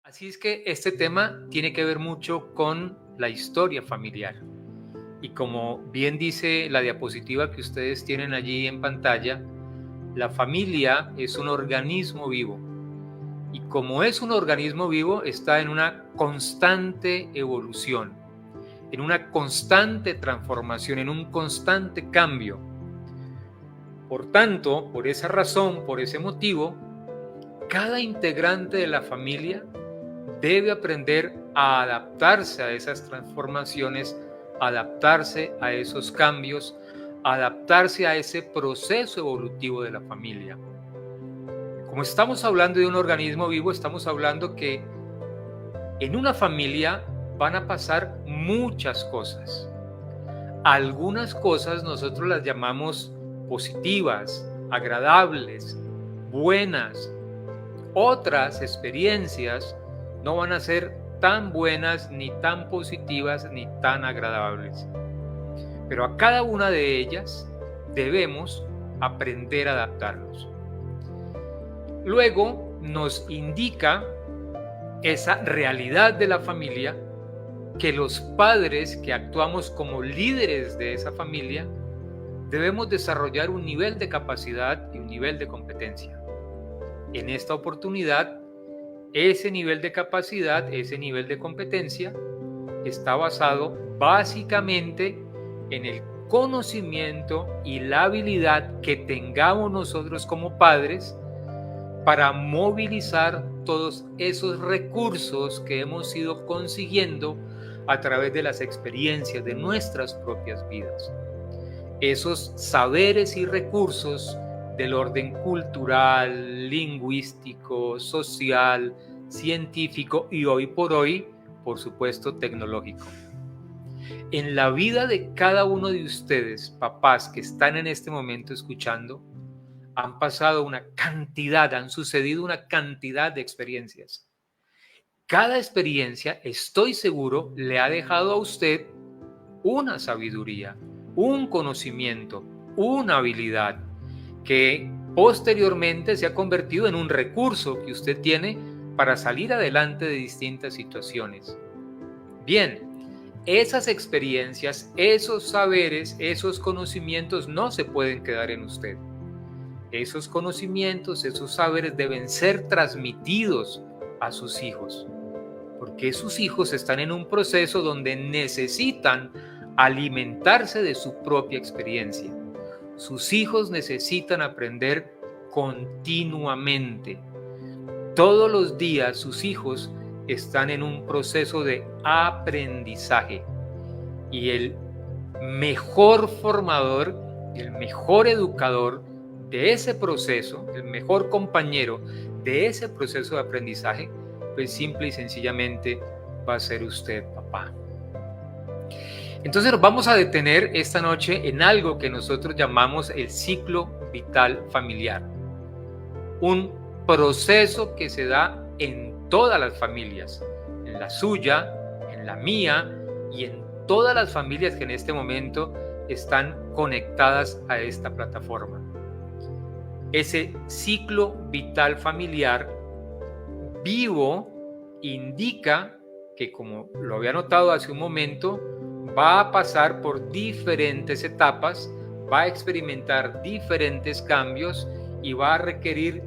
Así es que este tema tiene que ver mucho con la historia familiar. Y como bien dice la diapositiva que ustedes tienen allí en pantalla, la familia es un organismo vivo. Y como es un organismo vivo, está en una constante evolución, en una constante transformación, en un constante cambio. Por tanto, por esa razón, por ese motivo, cada integrante de la familia debe aprender a adaptarse a esas transformaciones, adaptarse a esos cambios, adaptarse a ese proceso evolutivo de la familia. Como estamos hablando de un organismo vivo, estamos hablando que en una familia van a pasar muchas cosas. Algunas cosas nosotros las llamamos positivas, agradables, buenas. Otras experiencias no van a ser tan buenas, ni tan positivas, ni tan agradables. Pero a cada una de ellas debemos aprender a adaptarnos. Luego nos indica esa realidad de la familia que los padres que actuamos como líderes de esa familia debemos desarrollar un nivel de capacidad y un nivel de competencia. En esta oportunidad, ese nivel de capacidad, ese nivel de competencia está basado básicamente en el conocimiento y la habilidad que tengamos nosotros como padres para movilizar todos esos recursos que hemos ido consiguiendo a través de las experiencias de nuestras propias vidas. Esos saberes y recursos del orden cultural, lingüístico, social, científico y hoy por hoy, por supuesto, tecnológico. En la vida de cada uno de ustedes, papás que están en este momento escuchando, han pasado han sucedido una cantidad de experiencias. Cada experiencia, estoy seguro, le ha dejado a usted una sabiduría, un conocimiento, una habilidad que posteriormente se ha convertido en un recurso que usted tiene para salir adelante de distintas situaciones. Bien, esas experiencias, esos saberes, esos conocimientos no se pueden quedar en usted. Esos conocimientos, esos saberes deben ser transmitidos a sus hijos, porque sus hijos están en un proceso donde necesitan alimentarse de su propia experiencia. Sus hijos necesitan aprender continuamente. Todos los días sus hijos están en un proceso de aprendizaje y el mejor formador, el mejor educador de ese proceso, el mejor compañero de ese proceso de aprendizaje, pues simple y sencillamente va a ser usted, papá. Entonces nos vamos a detener esta noche en algo que nosotros llamamos el ciclo vital familiar. Un proceso que se da en todas las familias, en la suya, en la mía y en todas las familias que en este momento están conectadas a esta plataforma. Ese ciclo vital familiar vivo indica que, como lo había notado hace un momento, va a pasar por diferentes etapas, va a experimentar diferentes cambios y va a requerir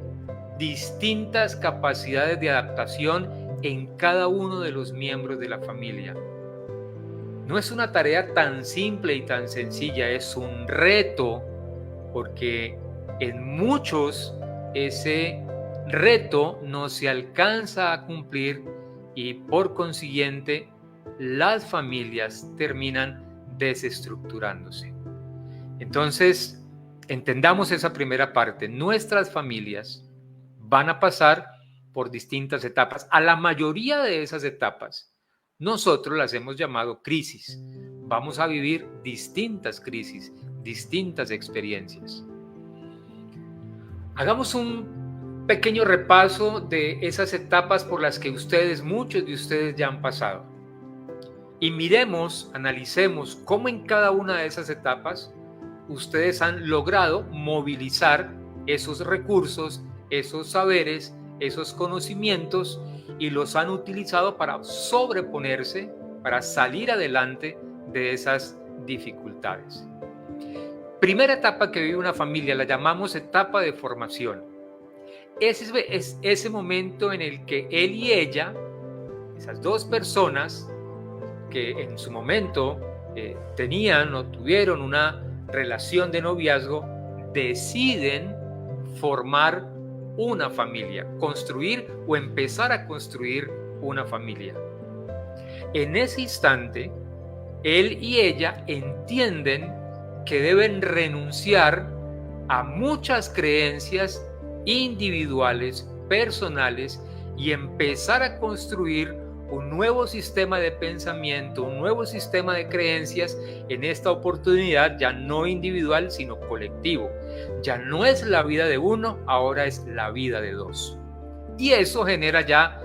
distintas capacidades de adaptación en cada uno de los miembros de la familia. No es una tarea tan simple y tan sencilla, es un reto, porque en muchos ese reto no se alcanza a cumplir y por consiguiente las familias terminan desestructurándose. Entonces, entendamos esa primera parte. Nuestras familias van a pasar por distintas etapas. A la mayoría de esas etapas, nosotros las hemos llamado crisis. Vamos a vivir distintas crisis, distintas experiencias. Hagamos un pequeño repaso de esas etapas por las que muchos de ustedes ya han pasado. Y miremos, analicemos cómo en cada una de esas etapas ustedes han logrado movilizar esos recursos, esos saberes, esos conocimientos y los han utilizado para sobreponerse, para salir adelante de esas dificultades. Primera etapa que vive una familia, la llamamos etapa de formación. Ese es ese momento en el que él y ella, esas dos personas que en su momento tenían o tuvieron una relación de noviazgo, deciden formar una familia, construir o empezar a construir una familia. En ese instante, él y ella entienden que deben renunciar a muchas creencias individuales, personales, y empezar a construir un nuevo sistema de pensamiento, un nuevo sistema de creencias, en esta oportunidad ya no individual, sino colectivo. Ya no es la vida de uno, ahora es la vida de dos. Y eso genera ya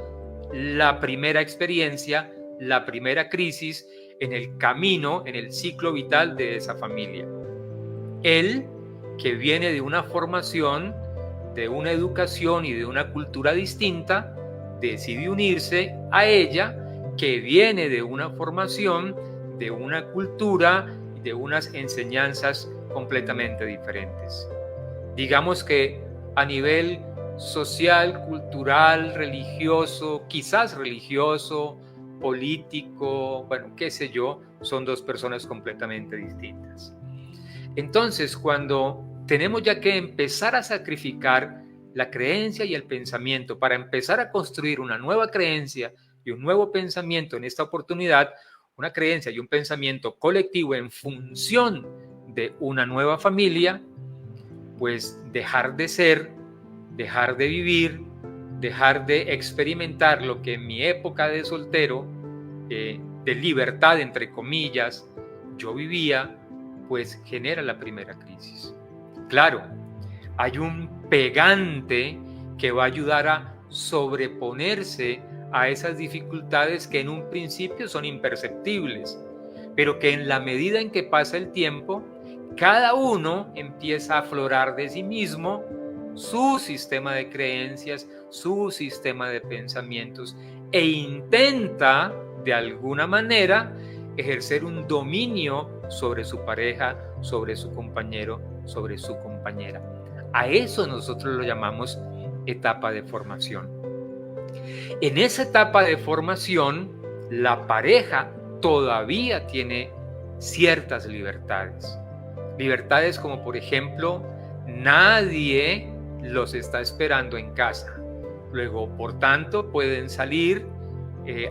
la primera experiencia, la primera crisis en el camino, en el ciclo vital de esa familia. Él, que viene de una formación, de una educación y de una cultura distinta, decide unirse a ella, que viene de una formación, de una cultura y de unas enseñanzas completamente diferentes. Digamos que a nivel social, cultural, religioso, quizás religioso, político, bueno, qué sé yo, son dos personas completamente distintas. Entonces, cuando tenemos ya que empezar a sacrificar la creencia y el pensamiento para empezar a construir una nueva creencia y un nuevo pensamiento en esta oportunidad, una creencia y un pensamiento colectivo en función de una nueva familia, pues dejar de ser, dejar de vivir, dejar de experimentar lo que en mi época de soltero, de libertad entre comillas, yo vivía, pues genera la primera crisis. Claro, hay un pegante que va a ayudar a sobreponerse a esas dificultades que en un principio son imperceptibles, pero que en la medida en que pasa el tiempo, cada uno empieza a aflorar de sí mismo su sistema de creencias, su sistema de pensamientos, e intenta de alguna manera ejercer un dominio sobre su pareja, sobre su compañero, sobre su compañera. A eso nosotros lo llamamos etapa de formación. En esa etapa de formación, la pareja todavía tiene ciertas libertades. Libertades como, por ejemplo, nadie los está esperando en casa. Luego, por tanto, pueden salir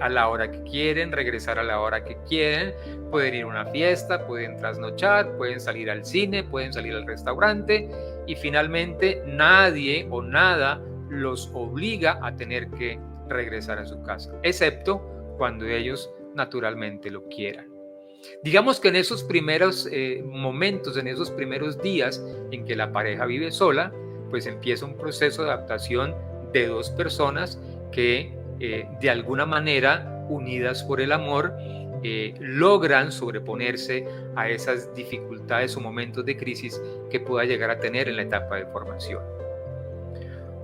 a la hora que quieren, regresar a la hora que quieren, pueden ir a una fiesta, pueden trasnochar, pueden salir al cine, pueden salir al restaurante, y finalmente nadie o nada los obliga a tener que regresar a su casa, excepto cuando ellos naturalmente lo quieran. Digamos que en esos primeros momentos, en esos primeros días en que la pareja vive sola, pues empieza un proceso de adaptación de dos personas que de alguna manera, unidas por el amor, logran sobreponerse a esas dificultades o momentos de crisis que pueda llegar a tener en la etapa de formación.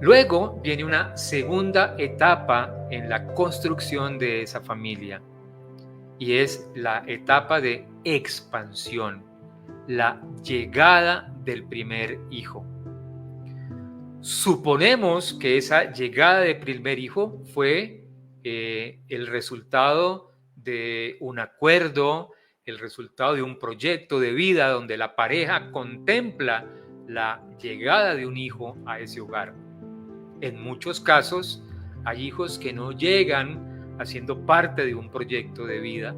Luego viene una segunda etapa en la construcción de esa familia, y es la etapa de expansión, la llegada del primer hijo. Suponemos que esa llegada del primer hijo fue el resultado de un acuerdo, el resultado de un proyecto de vida donde la pareja contempla la llegada de un hijo a ese hogar. En muchos casos hay hijos que no llegan haciendo parte de un proyecto de vida,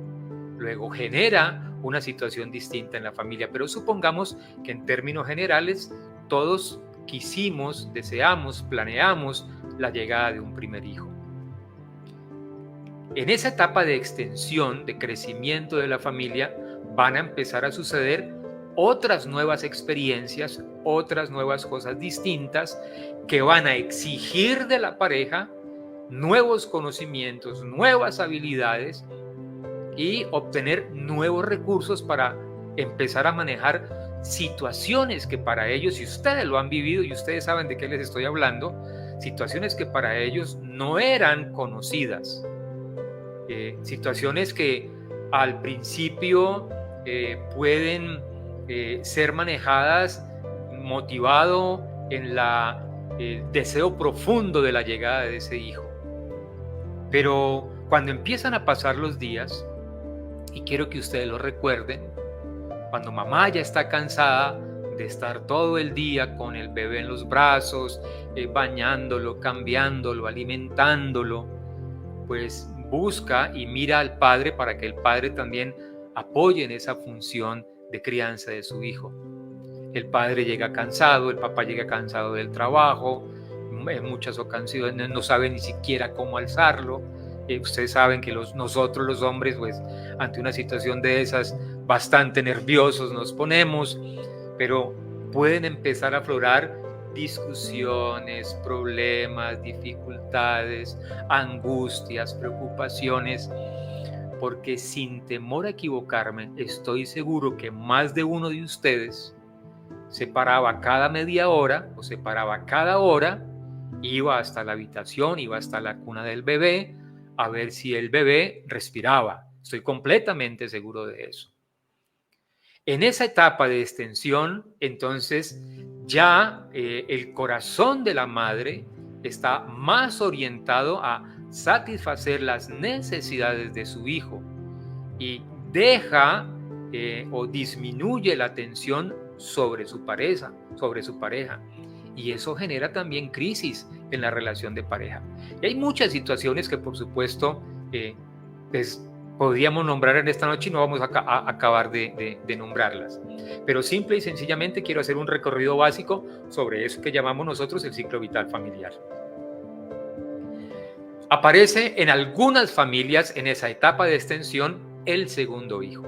luego genera una situación distinta en la familia, pero supongamos que en términos generales todos quisimos, deseamos, planeamos la llegada de un primer hijo. En esa etapa de extensión, de crecimiento de la familia, van a empezar a suceder otras nuevas experiencias, otras nuevas cosas distintas que van a exigir de la pareja nuevos conocimientos, nuevas habilidades y obtener nuevos recursos para empezar a manejar situaciones que para ellos, si ustedes lo han vivido y ustedes saben de qué les estoy hablando, situaciones que para ellos no eran conocidas, situaciones que al principio pueden ser manejadas motivado en el deseo profundo de la llegada de ese hijo. Pero cuando empiezan a pasar los días, y quiero que ustedes lo recuerden, cuando mamá ya está cansada de estar todo el día con el bebé en los brazos, bañándolo, cambiándolo, alimentándolo, pues busca y mira al padre para que el padre también apoye en esa función de crianza de su hijo. El padre llega cansado, el papá llega cansado del trabajo, en muchas ocasiones no sabe ni siquiera cómo alzarlo. Ustedes saben que nosotros los hombres, pues ante una situación de esas, bastante nerviosos nos ponemos, pero pueden empezar a aflorar discusiones, problemas, dificultades, angustias, preocupaciones, porque sin temor a equivocarme, estoy seguro que más de uno de ustedes se paraba cada media hora o se paraba cada hora, iba hasta la habitación, iba hasta la cuna del bebé a ver si el bebé respiraba. Estoy completamente seguro de eso. En esa etapa de extensión, entonces, ya el corazón de la madre está más orientado a satisfacer las necesidades de su hijo y deja o disminuye la tensión sobre su pareja, y eso genera también crisis en la relación de pareja. Y hay muchas situaciones que, por supuesto, pues, podríamos nombrar en esta noche y no vamos a acabar de nombrarlas. Pero simple y sencillamente quiero hacer un recorrido básico sobre eso que llamamos nosotros el ciclo vital familiar. Aparece en algunas familias en esa etapa de extensión el segundo hijo.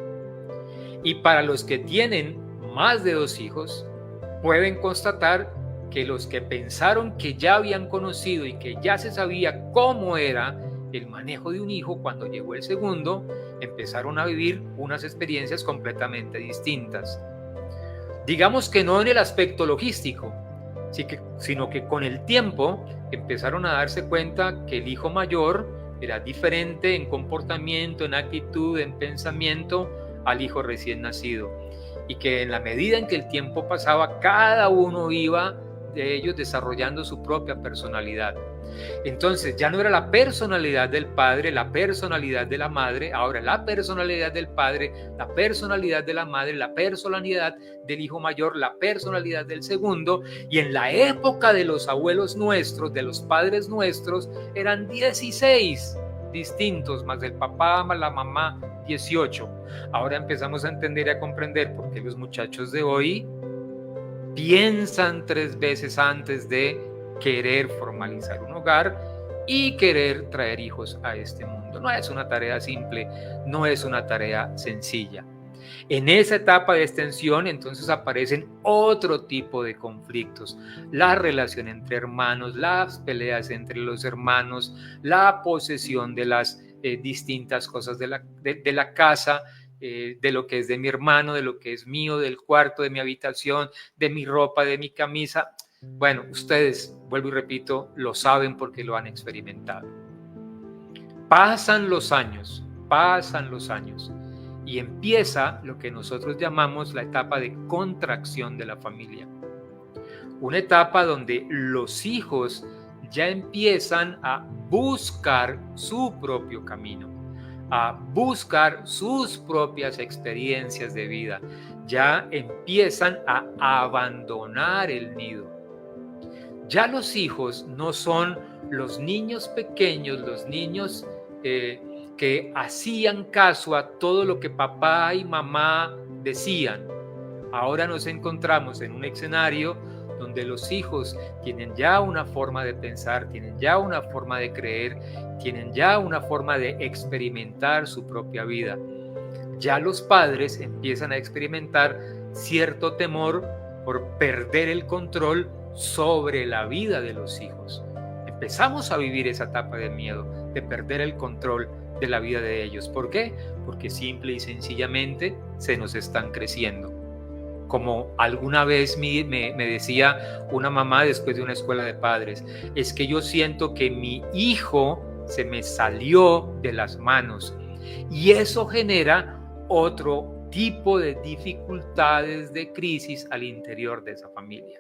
Y para los que tienen más de 2 hijos, pueden constatar que los que pensaron que ya habían conocido y que ya se sabía cómo era el manejo de un hijo, cuando llegó el segundo, empezaron a vivir unas experiencias completamente distintas. Digamos que no en el aspecto logístico, sino que con el tiempo empezaron a darse cuenta que el hijo mayor era diferente en comportamiento, en actitud, en pensamiento al hijo recién nacido, y que en la medida en que el tiempo pasaba, cada uno iba de ellos desarrollando su propia personalidad. Entonces ya no era la personalidad del padre, la personalidad de la madre, ahora la personalidad del padre, la personalidad de la madre, la personalidad del hijo mayor, la personalidad del segundo. Y en la época de los abuelos nuestros, de los padres nuestros, eran 16 distintos, más el papá, más la mamá, 18. Ahora empezamos a entender y a comprender por qué los muchachos de hoy piensan 3 veces antes de querer formalizar un hogar y querer traer hijos a este mundo. No es una tarea simple, no es una tarea sencilla. En esa etapa de extensión, entonces, aparecen otro tipo de conflictos: la relación entre hermanos, las peleas entre los hermanos, la posesión de las distintas cosas de la casa, de lo que es de mi hermano, de lo que es mío, del cuarto, de mi habitación, de mi ropa, de mi camisa. Bueno, ustedes, vuelvo y repito, lo saben porque lo han experimentado. Pasan los años y empieza lo que nosotros llamamos la etapa de contracción de la familia. Una etapa donde los hijos ya empiezan a buscar su propio camino, a buscar sus propias experiencias de vida, ya empiezan a abandonar el nido. Ya los hijos no son los niños pequeños, los niños que hacían caso a todo lo que papá y mamá decían. Ahora nos encontramos en un escenario donde los hijos tienen ya una forma de pensar, tienen ya una forma de creer, tienen ya una forma de experimentar su propia vida. Ya los padres empiezan a experimentar cierto temor por perder el control sobre la vida de los hijos. Empezamos a vivir esa etapa de miedo, de perder el control de la vida de ellos. ¿Por qué? Porque simple y sencillamente se nos están creciendo. Como alguna vez me decía una mamá después de una escuela de padres, es que yo siento que mi hijo se me salió de las manos, y eso genera otro tipo de dificultades, de crisis al interior de esa familia.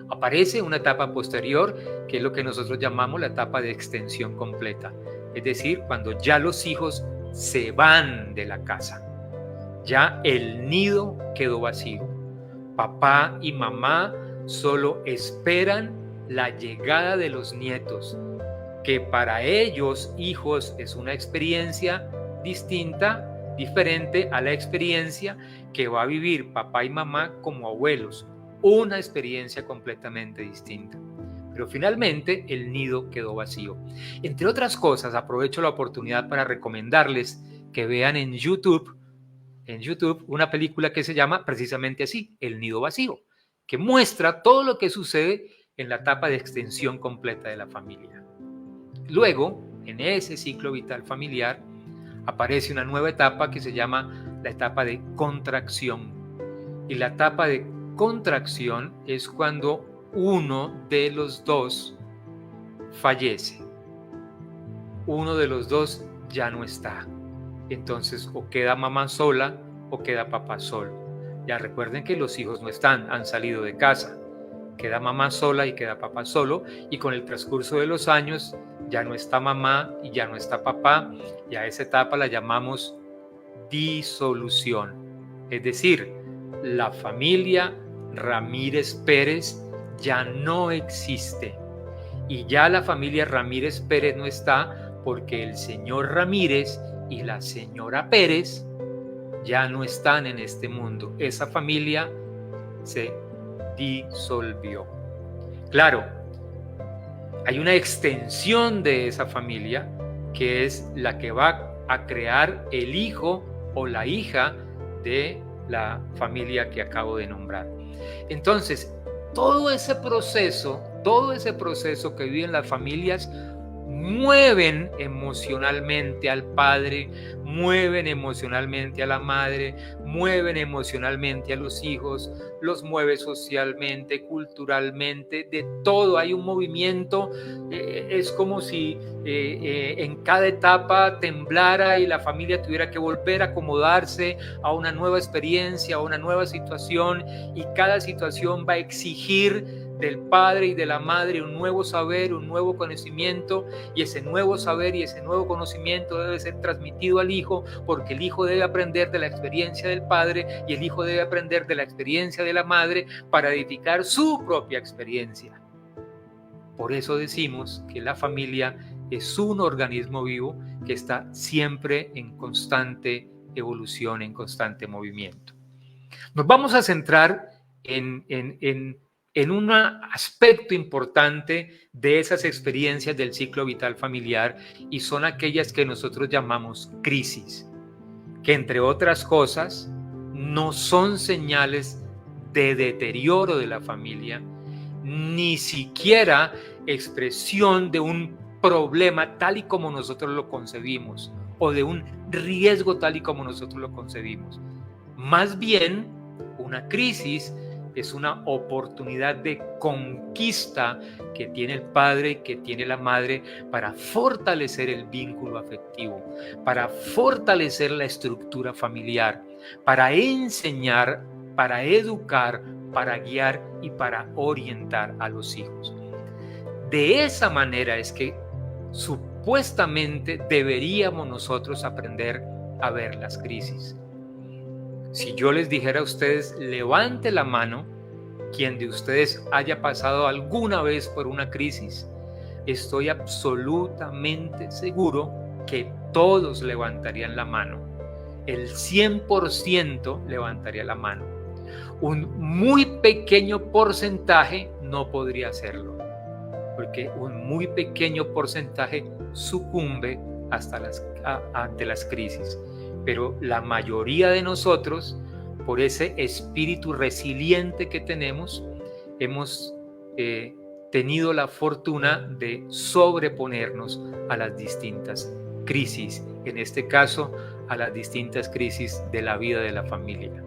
Aparece una etapa posterior, que es lo que nosotros llamamos la etapa de extensión completa, es decir, cuando ya los hijos se van de la casa, ya el nido quedó vacío. Papá y mamá solo esperan la llegada de los nietos, que para ellos, hijos, es una experiencia distinta, diferente a la experiencia que va a vivir papá y mamá como abuelos, una experiencia completamente distinta. Pero finalmente el nido quedó vacío. Entre otras cosas, aprovecho la oportunidad para recomendarles que vean en YouTube una película que se llama precisamente así, El nido vacío, que muestra todo lo que sucede en la etapa de extensión completa de la familia. Luego, en ese ciclo vital familiar, aparece una nueva etapa que se llama la etapa de contracción. Y la etapa de contracción es cuando uno de los dos fallece. Uno de los dos ya no está. Entonces, o queda mamá sola o queda papá solo. Ya recuerden que los hijos no están, han salido de casa. Queda mamá sola y queda papá solo, y con el transcurso de los años ya no está mamá y ya no está papá, y a esa etapa la llamamos disolución. Es decir, la familia Ramírez Pérez ya no existe, y ya la familia Ramírez Pérez no está porque el señor Ramírez y la señora Pérez ya no están en este mundo. Esa familia se disolvió. Claro, hay una extensión de esa familia que es la que va a crear el hijo o la hija de la familia que acabo de nombrar. Entonces, todo ese proceso que viven las familias mueven emocionalmente al padre, mueven emocionalmente a la madre, mueven emocionalmente a los hijos, los mueve socialmente, culturalmente, de todo. Hay un movimiento, es como si en cada etapa temblara y la familia tuviera que volver a acomodarse a una nueva experiencia, a una nueva situación, y cada situación va a exigir del padre y de la madre un nuevo saber, un nuevo conocimiento, y ese nuevo saber y ese nuevo conocimiento debe ser transmitido al hijo, porque el hijo debe aprender de la experiencia del padre y el hijo debe aprender de la experiencia de la madre para edificar su propia experiencia. Por eso decimos que la familia es un organismo vivo que está siempre en constante evolución, en constante movimiento. Nos vamos a centrar en un aspecto importante de esas experiencias del ciclo vital familiar, y son aquellas que nosotros llamamos crisis, que entre otras cosas no son señales de deterioro de la familia, ni siquiera expresión de un problema tal y como nosotros lo concebimos, o de un riesgo tal y como nosotros lo concebimos. Más bien, una crisis es una oportunidad de conquista que tiene el padre, que tiene la madre, para fortalecer el vínculo afectivo, para fortalecer la estructura familiar, para enseñar, para educar, para guiar y para orientar a los hijos. De esa manera es que supuestamente deberíamos nosotros aprender a ver las crisis. Si yo les dijera a ustedes, levante la mano quien de ustedes haya pasado alguna vez por una crisis, estoy absolutamente seguro que todos levantarían la mano. El 100% levantaría la mano. Un muy pequeño porcentaje no podría hacerlo, porque un muy pequeño porcentaje sucumbe ante las crisis. Pero la mayoría de nosotros, por ese espíritu resiliente que tenemos, hemos tenido la fortuna de sobreponernos a las distintas crisis, en este caso a las distintas crisis de la vida de la familia.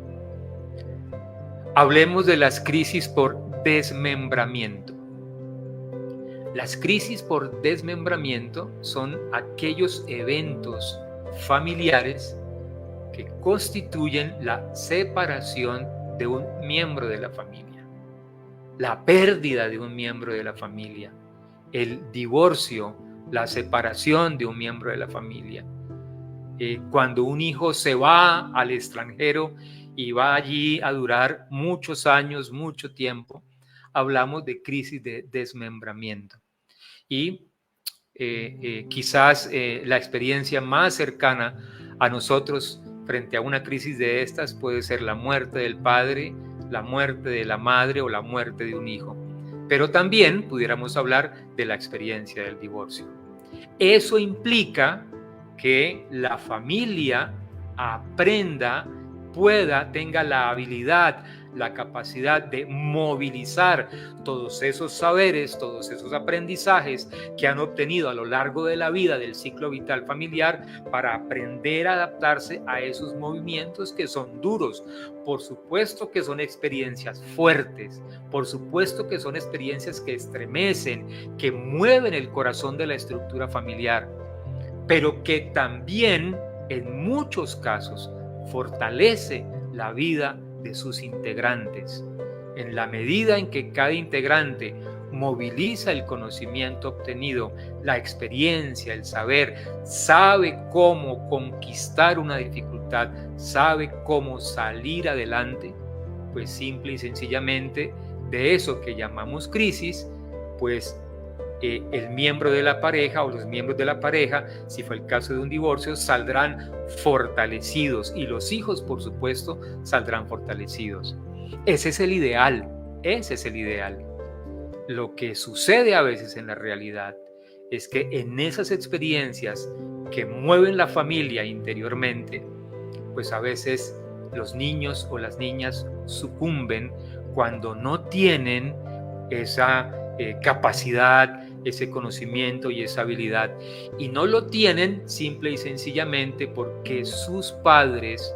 Hablemos de las crisis por desmembramiento. Las crisis por desmembramiento son aquellos eventos familiares que constituyen la separación de un miembro de la familia, la pérdida de un miembro de la familia, el divorcio, la separación de un miembro de la familia. Cuando un hijo se va al extranjero y va allí a durar muchos años, mucho tiempo, hablamos de crisis de desmembramiento. Y quizás la experiencia más cercana a nosotros frente a una crisis de estas puede ser la muerte del padre, la muerte de la madre o la muerte de un hijo. Pero también pudiéramos hablar de la experiencia del divorcio. Eso implica que la familia aprenda, tenga la habilidad, la capacidad de movilizar todos esos saberes, todos esos aprendizajes que han obtenido a lo largo de la vida del ciclo vital familiar para aprender a adaptarse a esos movimientos que son duros. Por supuesto que son experiencias fuertes, por supuesto que son experiencias que estremecen, que mueven el corazón de la estructura familiar, pero que también en muchos casos fortalece la vida de sus integrantes. En la medida en que cada integrante moviliza el conocimiento obtenido, la experiencia, el saber, sabe cómo conquistar una dificultad, sabe cómo salir adelante, pues simple y sencillamente de eso que llamamos crisis, pues el miembro de la pareja o los miembros de la pareja, si fue el caso de un divorcio, saldrán fortalecidos y los hijos, por supuesto, saldrán fortalecidos. Ese es el ideal, ese es el ideal. Lo que sucede a veces en la realidad es que en esas experiencias que mueven la familia interiormente, pues a veces los niños o las niñas sucumben cuando no tienen esa capacidad, ese conocimiento y esa habilidad, y no lo tienen simple y sencillamente porque sus padres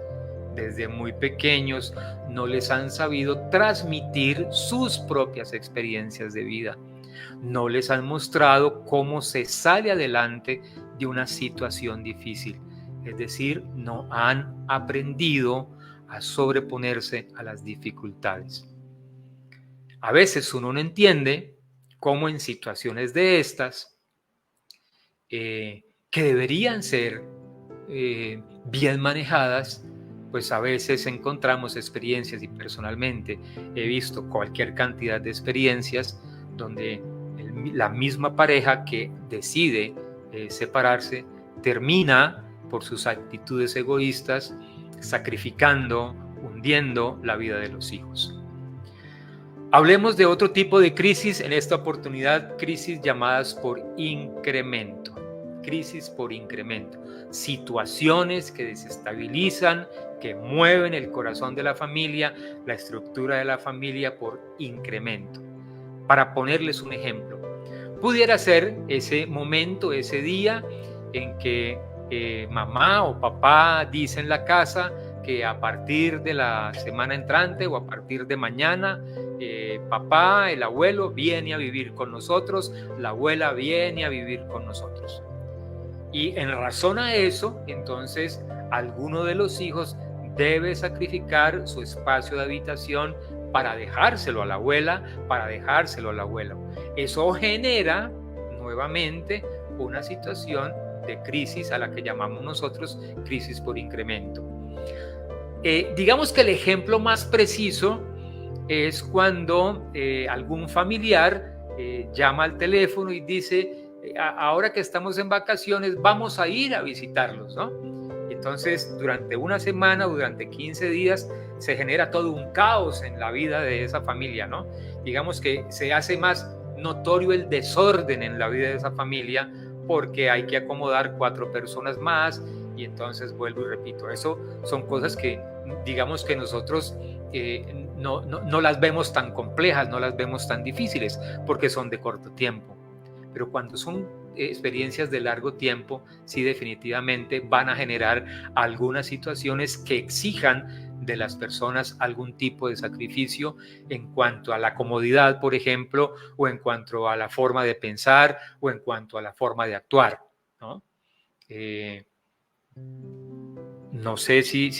desde muy pequeños no les han sabido transmitir sus propias experiencias de vida, no les han mostrado cómo se sale adelante de una situación difícil, es decir, no han aprendido a sobreponerse a las dificultades. A veces uno no entiende cómo en situaciones de estas, que deberían ser bien manejadas, pues a veces encontramos experiencias, y personalmente he visto cualquier cantidad de experiencias donde la misma pareja que decide separarse termina por sus actitudes egoístas sacrificando, hundiendo la vida de los hijos. Hablemos de otro tipo de crisis, en esta oportunidad crisis llamadas por incremento. Crisis por incremento. Situaciones que desestabilizan, que mueven el corazón de la familia, la estructura de la familia por incremento. Para ponerles un ejemplo, pudiera ser ese momento, ese día en que mamá o papá dice en la casa que a partir de la semana entrante o a partir de mañana, papá, el abuelo, viene a vivir con nosotros, la abuela viene a vivir con nosotros. Y en razón a eso, entonces, alguno de los hijos debe sacrificar su espacio de habitación para dejárselo a la abuela, para dejárselo al abuelo. Eso genera nuevamente una situación de crisis a la que llamamos nosotros crisis por incremento. Digamos que el ejemplo más preciso es cuando algún familiar llama al teléfono y dice, ahora que estamos en vacaciones vamos a ir a visitarlos, ¿no? Entonces durante una semana o durante 15 días se genera todo un caos en la vida de esa familia, ¿no? Digamos que se hace más notorio el desorden en la vida de esa familia porque hay que acomodar 4 personas más y entonces vuelvo y repito, eso son cosas que digamos que nosotros no las vemos tan complejas, no las vemos tan difíciles porque son de corto tiempo, pero cuando son experiencias de largo tiempo, sí definitivamente van a generar algunas situaciones que exijan de las personas algún tipo de sacrificio en cuanto a la comodidad, por ejemplo, o en cuanto a la forma de pensar o en cuanto a la forma de actuar, ¿no? No sé si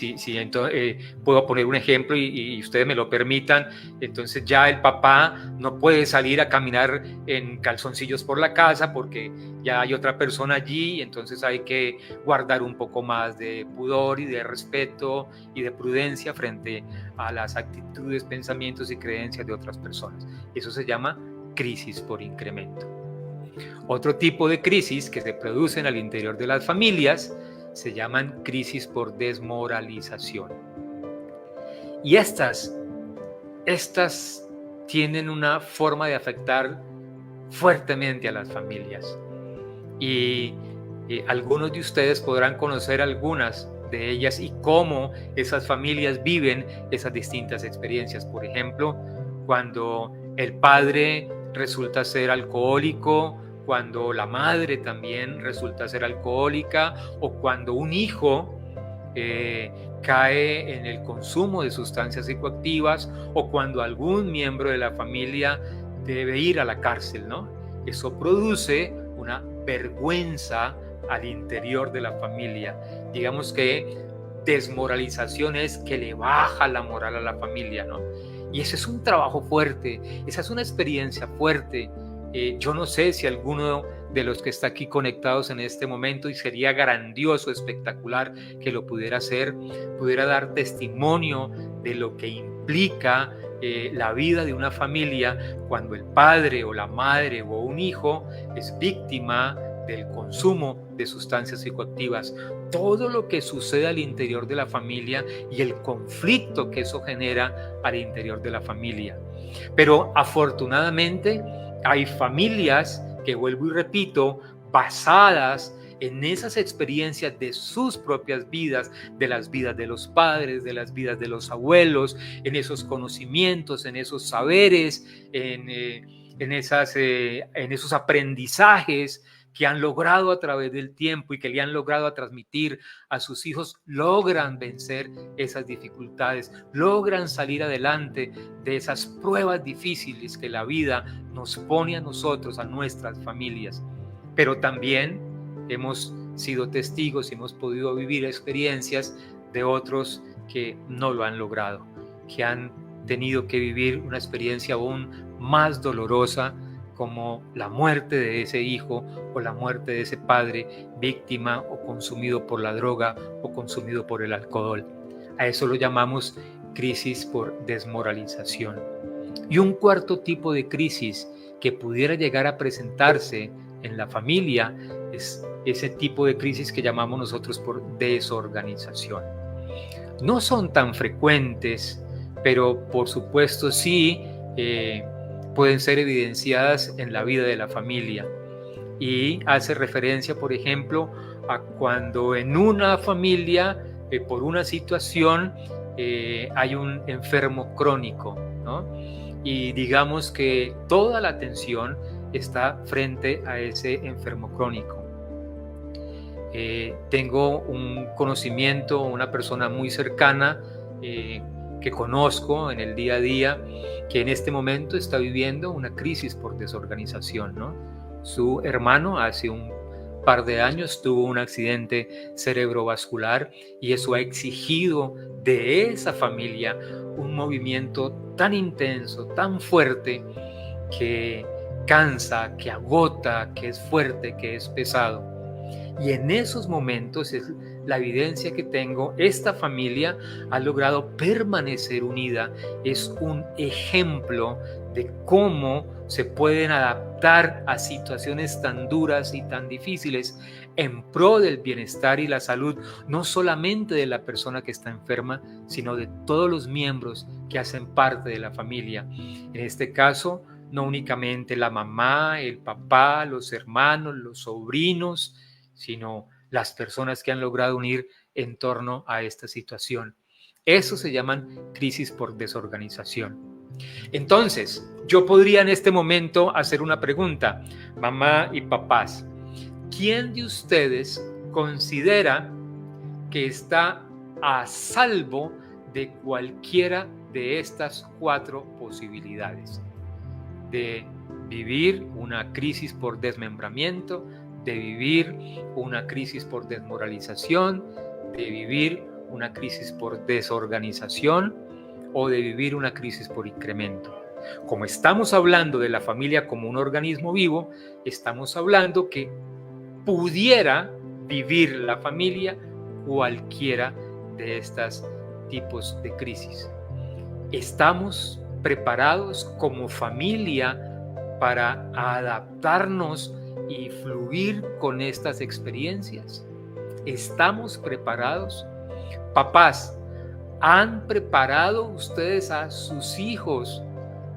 puedo poner un ejemplo y ustedes me lo permitan. Entonces ya el papá no puede salir a caminar en calzoncillos por la casa porque ya hay otra persona allí, y entonces hay que guardar un poco más de pudor y de respeto y de prudencia frente a las actitudes, pensamientos y creencias de otras personas. Eso se llama crisis por incremento. Otro tipo de crisis que se producen al interior de las familias se llaman crisis por desmoralización. Y estas tienen una forma de afectar fuertemente a las familias. Y algunos de ustedes podrán conocer algunas de ellas y cómo esas familias viven esas distintas experiencias. Por ejemplo, cuando el padre resulta ser alcohólico, cuando la madre también resulta ser alcohólica, o cuando un hijo cae en el consumo de sustancias psicoactivas, o cuando algún miembro de la familia debe ir a la cárcel, ¿no? Eso produce una vergüenza al interior de la familia. Digamos que desmoralización es que le baja la moral a la familia, ¿no? Y ese es un trabajo fuerte, esa es una experiencia fuerte. Yo no sé si alguno de los que está aquí conectados en este momento, y sería grandioso, espectacular que lo pudiera hacer, pudiera dar testimonio de lo que implica la vida de una familia cuando el padre o la madre o un hijo es víctima del consumo de sustancias psicoactivas. Todo lo que sucede al interior de la familia y el conflicto que eso genera al interior de la familia. Pero afortunadamente hay familias que, vuelvo y repito, basadas en esas experiencias de sus propias vidas, de las vidas de los padres, de las vidas de los abuelos, en esos conocimientos, en esos saberes, en esos aprendizajes que han logrado a través del tiempo y que le han logrado transmitir a sus hijos, logran vencer esas dificultades, logran salir adelante de esas pruebas difíciles que la vida nos pone a nosotros, a nuestras familias. Pero también hemos sido testigos y hemos podido vivir experiencias de otros que no lo han logrado, que han tenido que vivir una experiencia aún más dolorosa, como la muerte de ese hijo o la muerte de ese padre víctima o consumido por la droga o consumido por el alcohol. A eso lo llamamos crisis por desmoralización. Y un cuarto tipo de crisis que pudiera llegar a presentarse en la familia es ese tipo de crisis que llamamos nosotros por desorganización. No son tan frecuentes, pero por supuesto sí pueden ser evidenciadas en la vida de la familia, y hace referencia, por ejemplo, a cuando en una familia, por una situación, hay un enfermo crónico, ¿no? Y digamos que toda la atención está frente a ese enfermo crónico. Tengo un conocimiento, una persona muy cercana que conozco en el día a día, que en este momento está viviendo una crisis por desorganización, ¿no? Su hermano hace un par de años tuvo un accidente cerebrovascular y eso ha exigido de esa familia un movimiento tan intenso, tan fuerte, que cansa, que agota, que es fuerte, que es pesado. Y en esos momentos es la evidencia que tengo. Esta familia ha logrado permanecer unida. Es un ejemplo de cómo se pueden adaptar a situaciones tan duras y tan difíciles en pro del bienestar y la salud, no solamente de la persona que está enferma, sino de todos los miembros que hacen parte de la familia. En este caso, no únicamente la mamá, el papá, los hermanos, los sobrinos, sino las personas que han logrado unir en torno a esta situación. Eso se llaman crisis por desorganización. Entonces, yo podría en este momento hacer una pregunta, mamá y papás. ¿Quién de ustedes considera que está a salvo de cualquiera de estas 4 posibilidades: de vivir una crisis por desmembramiento, de vivir una crisis por desmoralización, de vivir una crisis por desorganización o de vivir una crisis por incremento. Como estamos hablando de la familia como un organismo vivo, estamos hablando que pudiera vivir la familia cualquiera de estos tipos de crisis. ¿Estamos preparados como familia para adaptarnos y fluir con estas experiencias? ¿Estamos preparados? Papás, ¿han preparado ustedes a sus hijos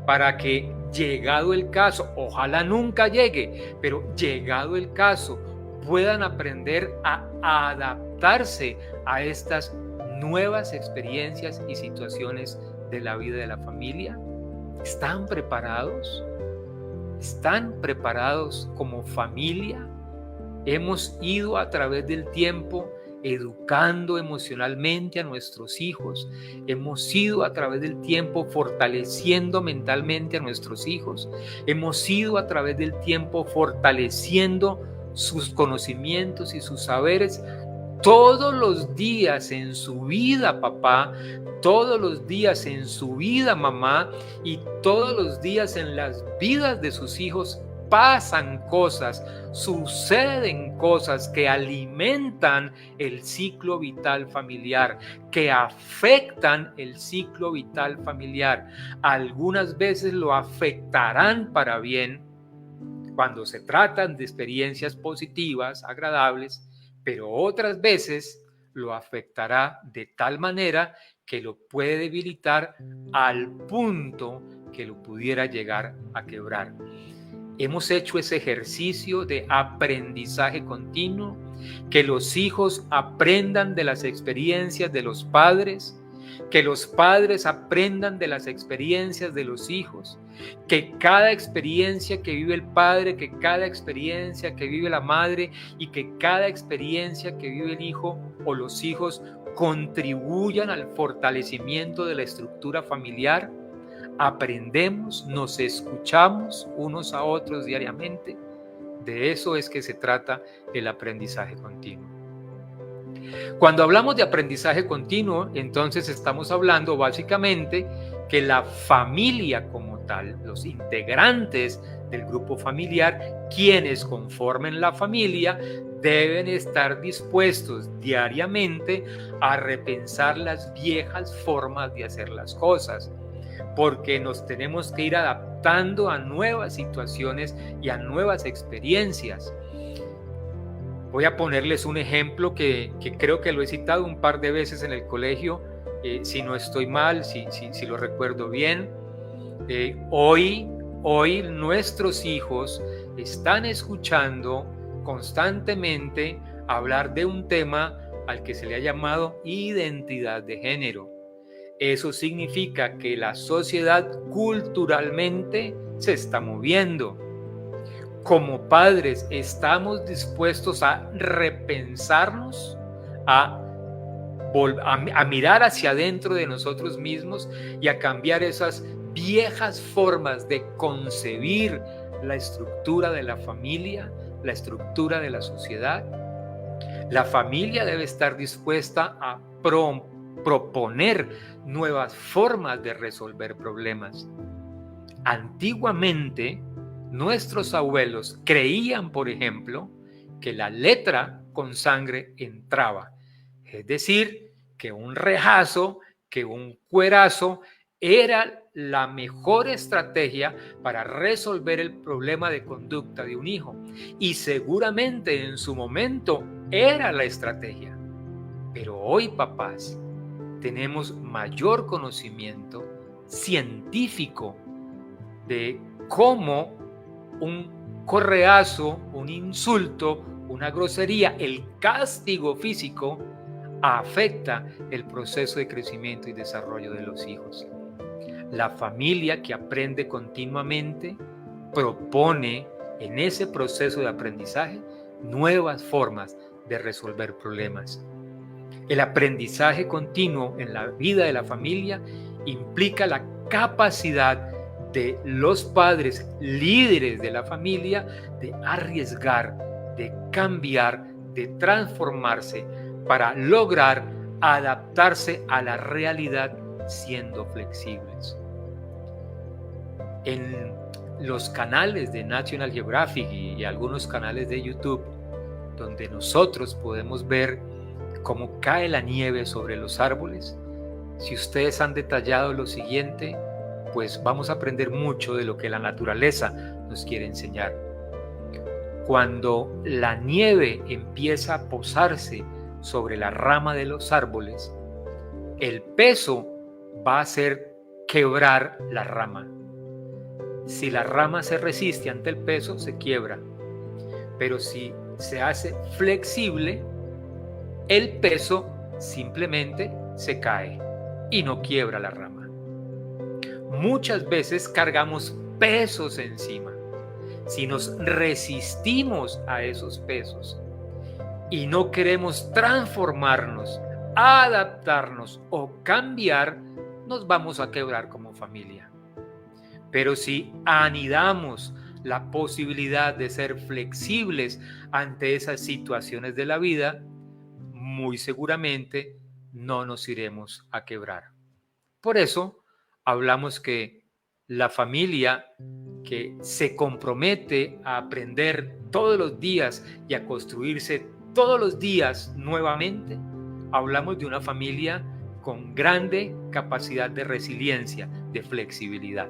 para que, llegado el caso, ojalá nunca llegue, pero llegado el caso, puedan aprender a adaptarse a estas nuevas experiencias y situaciones de la vida de la familia? ¿Están preparados? ¿Están preparados como familia? Hemos ido a través del tiempo educando emocionalmente a nuestros hijos. Hemos ido a través del tiempo fortaleciendo mentalmente a nuestros hijos. Hemos ido a través del tiempo fortaleciendo sus conocimientos y sus saberes todos los días en su vida, papá, todos los días en su vida, mamá, y todos los días en las vidas de sus hijos pasan cosas, suceden cosas que alimentan el ciclo vital familiar, que afectan el ciclo vital familiar. Algunas veces lo afectarán para bien cuando se tratan de experiencias positivas, agradables, pero otras veces lo afectará de tal manera que lo puede debilitar al punto que lo pudiera llegar a quebrar. Hemos hecho ese ejercicio de aprendizaje continuo, que los hijos aprendan de las experiencias de los padres, que los padres aprendan de las experiencias de los hijos, que cada experiencia que vive el padre, que cada experiencia que vive la madre y que cada experiencia que vive el hijo o los hijos contribuyan al fortalecimiento de la estructura familiar. Aprendemos, nos escuchamos unos a otros diariamente. De eso es que se trata el aprendizaje continuo. Cuando hablamos de aprendizaje continuo, entonces estamos hablando básicamente que la familia como tal, los integrantes del grupo familiar, quienes conformen la familia, deben estar dispuestos diariamente a repensar las viejas formas de hacer las cosas, porque nos tenemos que ir adaptando a nuevas situaciones y a nuevas experiencias. Voy a ponerles un ejemplo que creo que lo he citado un par de veces en el colegio, si no estoy mal, si lo recuerdo bien. Hoy nuestros hijos están escuchando constantemente hablar de un tema al que se le ha llamado identidad de género. Eso significa que la sociedad culturalmente se está moviendo. Como padres, ¿estamos dispuestos a repensarnos, a mirar hacia adentro de nosotros mismos y a cambiar esas viejas formas de concebir la estructura de la familia, la estructura de la sociedad? La familia debe estar dispuesta a proponer nuevas formas de resolver problemas. Antiguamente, nuestros abuelos creían, por ejemplo, que la letra con sangre entraba. Es decir, que un rejazo, que un cuerazo era la mejor estrategia para resolver el problema de conducta de un hijo. Y seguramente en su momento era la estrategia. Pero hoy, papás, tenemos mayor conocimiento científico de cómo un correazo, un insulto, una grosería, el castigo físico afecta el proceso de crecimiento y desarrollo de los hijos. La familia que aprende continuamente propone en ese proceso de aprendizaje nuevas formas de resolver problemas. El aprendizaje continuo en la vida de la familia implica la capacidad de los padres, líderes de la familia, de arriesgar, de cambiar, de transformarse para lograr adaptarse a la realidad siendo flexibles. En los canales de National Geographic y algunos canales de YouTube, donde nosotros podemos ver cómo cae la nieve sobre los árboles, si ustedes han detallado lo siguiente, pues vamos a aprender mucho de lo que la naturaleza nos quiere enseñar. Cuando la nieve empieza a posarse sobre la rama de los árboles, el peso va a hacer quebrar la rama. Si la rama se resiste ante el peso, se quiebra. Pero si se hace flexible, el peso simplemente se cae y no quiebra la rama. Muchas veces cargamos pesos encima. Si nos resistimos a esos pesos y no queremos transformarnos, adaptarnos o cambiar, nos vamos a quebrar como familia. Pero si anidamos la posibilidad de ser flexibles ante esas situaciones de la vida, muy seguramente no nos iremos a quebrar. Por eso hablamos que la familia que se compromete a aprender todos los días y a construirse todos los días nuevamente, hablamos de una familia con grande capacidad de resiliencia, de flexibilidad.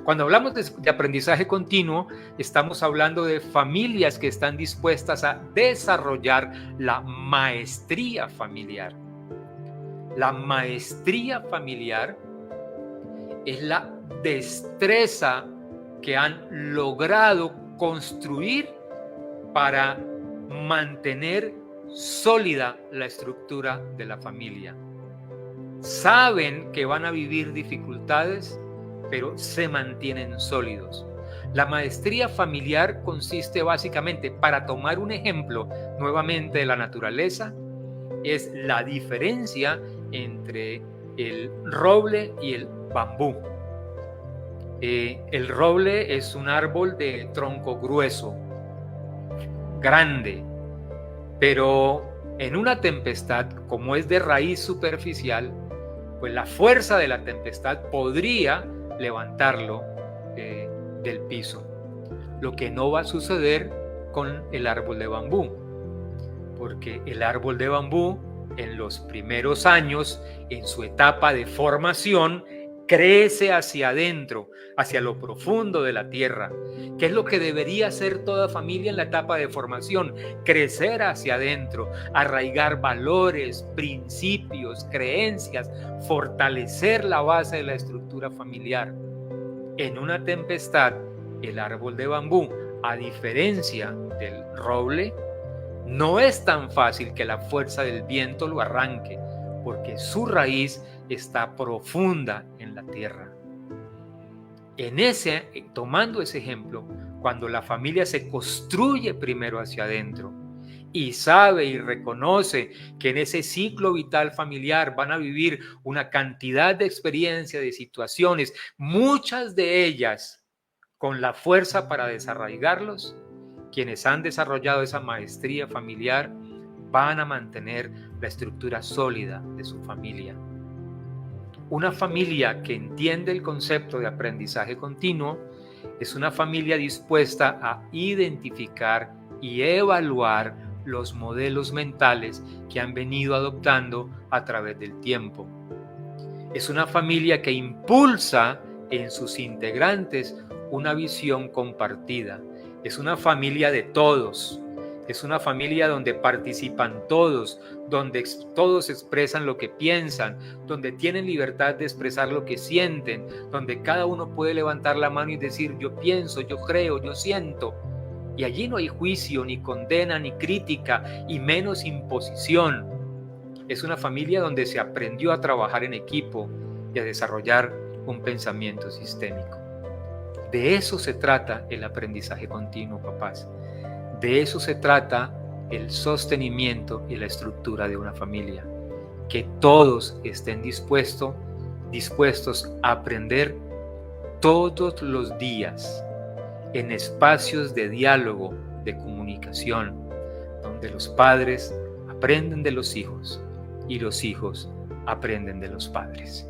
Cuando hablamos de aprendizaje continuo, estamos hablando de familias que están dispuestas a desarrollar la maestría familiar. La maestría familiar es la destreza que han logrado construir para mantener sólida la estructura de la familia. Saben que van a vivir dificultades, pero se mantienen sólidos. La maestría familiar consiste básicamente, para tomar un ejemplo nuevamente de la naturaleza, es la diferencia entre el roble y el bambú. El roble es un árbol de tronco grueso, grande, pero en una tempestad, como es de raíz superficial, pues la fuerza de la tempestad podría levantarlo del piso. Lo que no va a suceder con el árbol de bambú, porque el árbol de bambú en los primeros años, en su etapa de formación, crece hacia adentro, hacia lo profundo de la tierra, que es lo que debería hacer toda familia en la etapa de formación: crecer hacia adentro, arraigar valores, principios, creencias, fortalecer la base de la estructura familiar. En una tempestad, el árbol de bambú, a diferencia del roble, no es tan fácil que la fuerza del viento lo arranque, porque su raíz está profunda en la tierra. Tomando ese ejemplo, cuando la familia se construye primero hacia adentro y sabe y reconoce que en ese ciclo vital familiar van a vivir una cantidad de experiencias, de situaciones, muchas de ellas con la fuerza para desarraigarlos, quienes han desarrollado esa maestría familiar van a mantener la estructura sólida de su familia. Una familia que entiende el concepto de aprendizaje continuo es una familia dispuesta a identificar y evaluar los modelos mentales que han venido adoptando a través del tiempo. Es una familia que impulsa en sus integrantes una visión compartida. Es una familia de todos. Es una familia donde participan todos, donde todos expresan lo que piensan, donde tienen libertad de expresar lo que sienten, donde cada uno puede levantar la mano y decir: yo pienso, yo creo, yo siento. Y allí no hay juicio, ni condena, ni crítica, y menos imposición. Es una familia donde se aprendió a trabajar en equipo y a desarrollar un pensamiento sistémico. De eso se trata el aprendizaje continuo, papás. De eso se trata el sostenimiento y la estructura de una familia. Que todos estén dispuestos a aprender todos los días en espacios de diálogo, de comunicación, donde los padres aprenden de los hijos y los hijos aprenden de los padres.